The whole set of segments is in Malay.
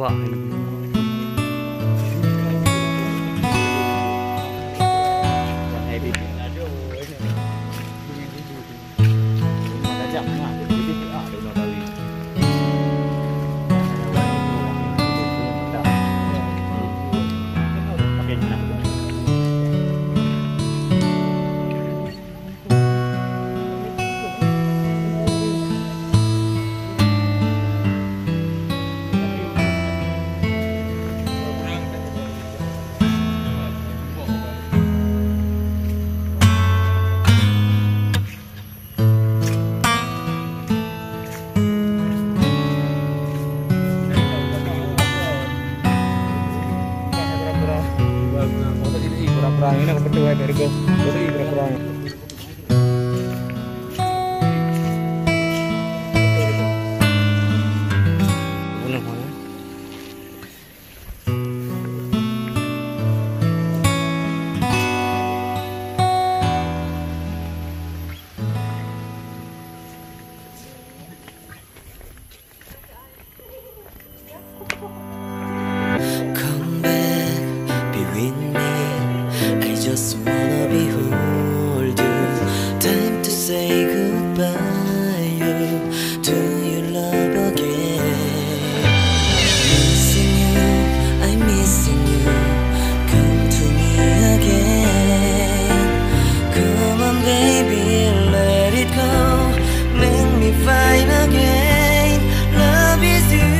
nampak. Kurang ini aku berdua dari gue kurang. Just wanna behold you. Time to say goodbye. Do you love again? Missing you, I'm missing you. Come to me again. Come on, baby, let it go. Make me fine again. Love is you.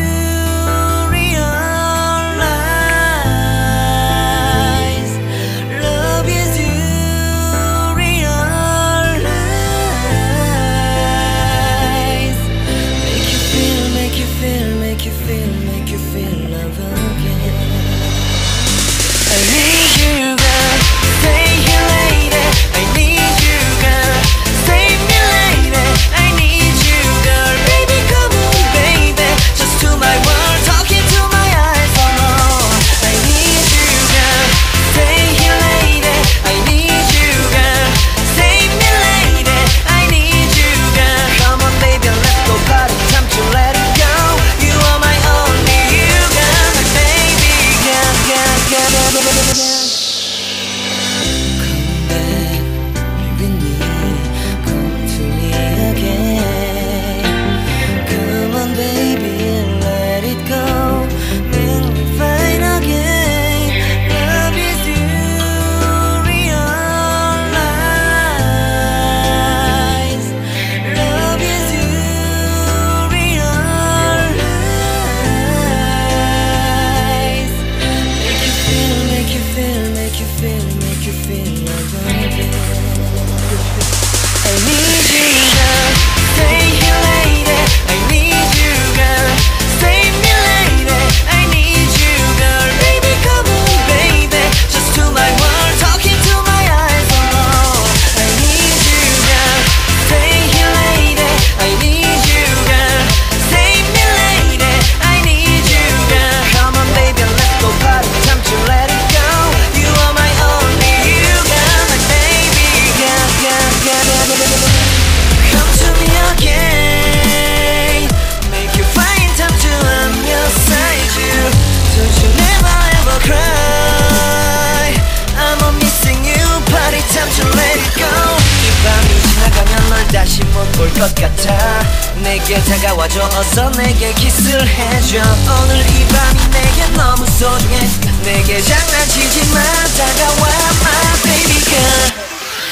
볼 것 같아. 내게 다가와줘. 어서 내게 키스를 해줘. 오늘 이 밤이 내게 너무 소중해. 내게 장난치지 마. 다가와 my baby girl.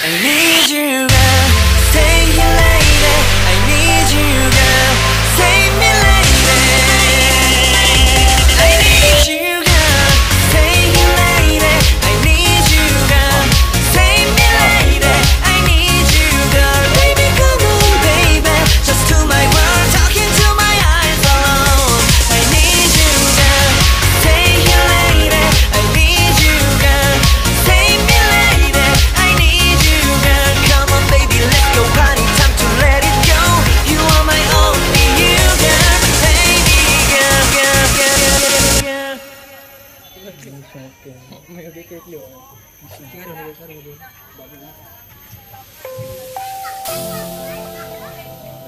I need you girl. Stay here lady. I need you girl. Save me lady. I need you girl. Stay here lady. I need you girl. Save me lady. I need you girl. Baby come on baby. Just to my world. Talking to my eyes alone. I need you girl. Stay here lady. I need you girl. Save me lady. I need you girl. Come on baby let's go party. Time to let it go. You are my only you girl. Baby girl girl girl girl.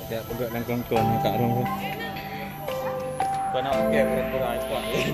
Kaya pagkat lang kongkong kat rumah. Kau nak pakai kurang-kurang iPhone ni.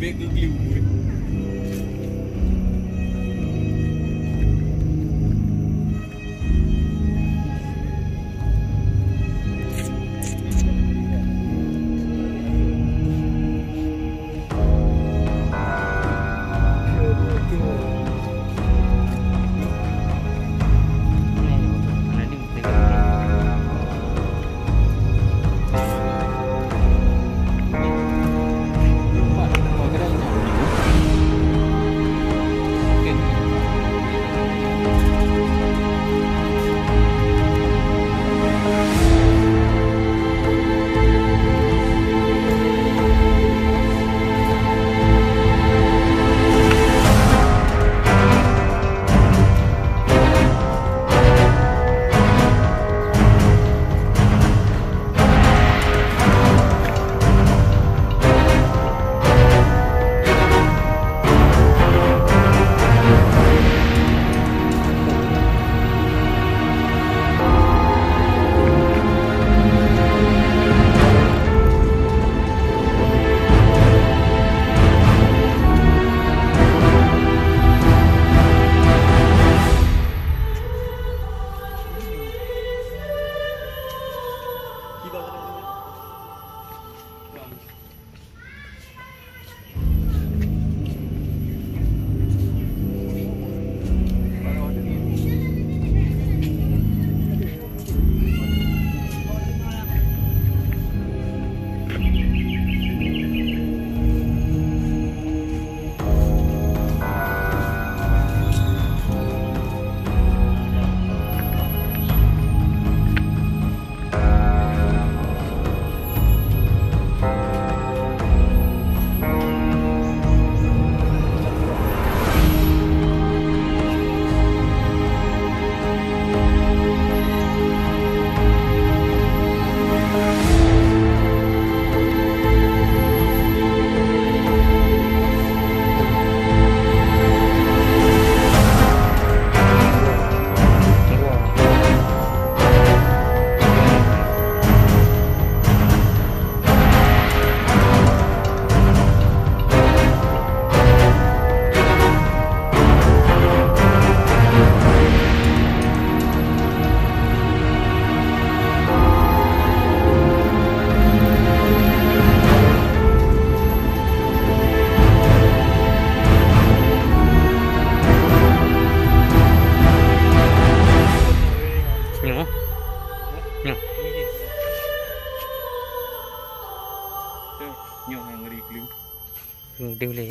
Big glue. đều lệ.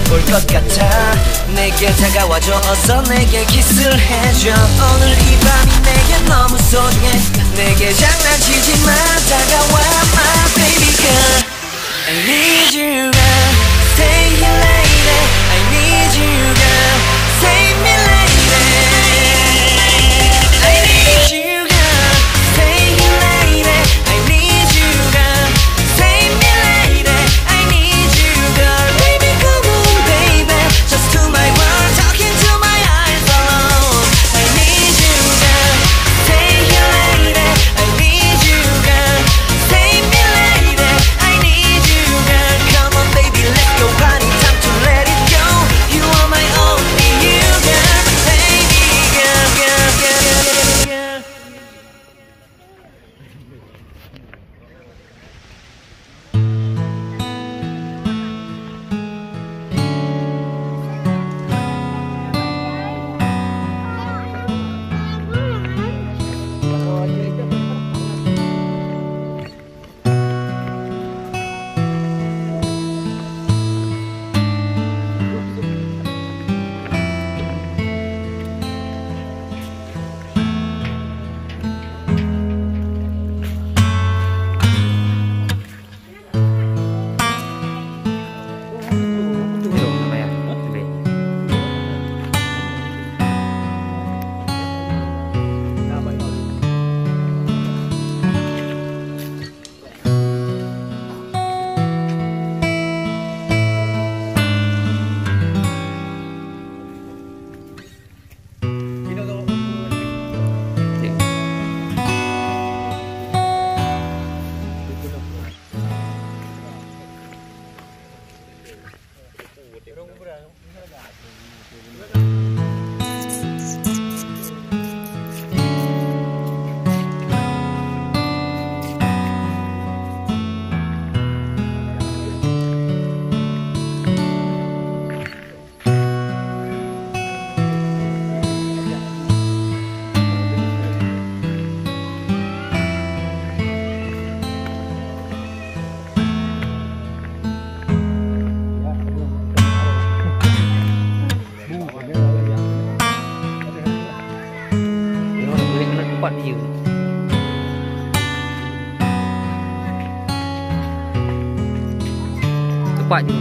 볼 것 같아 내게 다가와줘 어서 내게 키스를 해줘 오늘 이 밤이 내게 너무 소중해 내게 장난치지 마 다가와 my baby girl I need you girl stay here lady I need you girl save me lady I need you girl stay here lady I need you girl save me lady I need you girl baby come on baby just to my world talking to my eyes alone I need you girl stay here lady I need you girl save me lady I need you girl come on baby let's go party time to let it go you are my only you girl baby girl girl girl girl Quạt nhiều quạt nhiều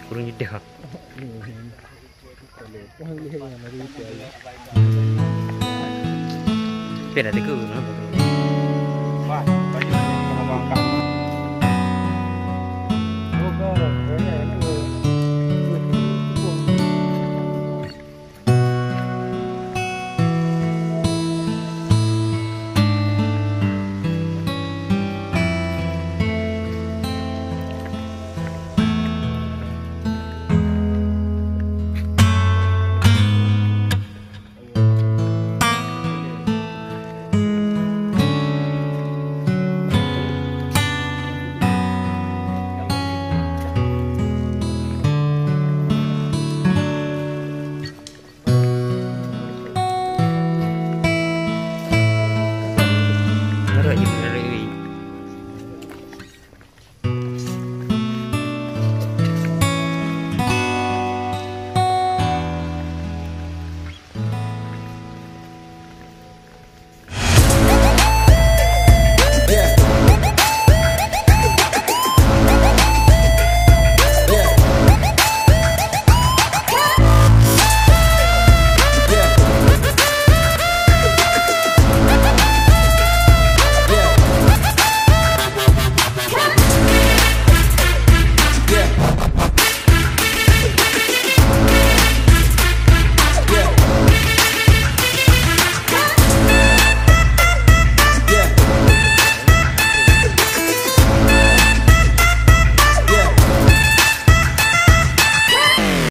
kurang jeda. Biar ada ke?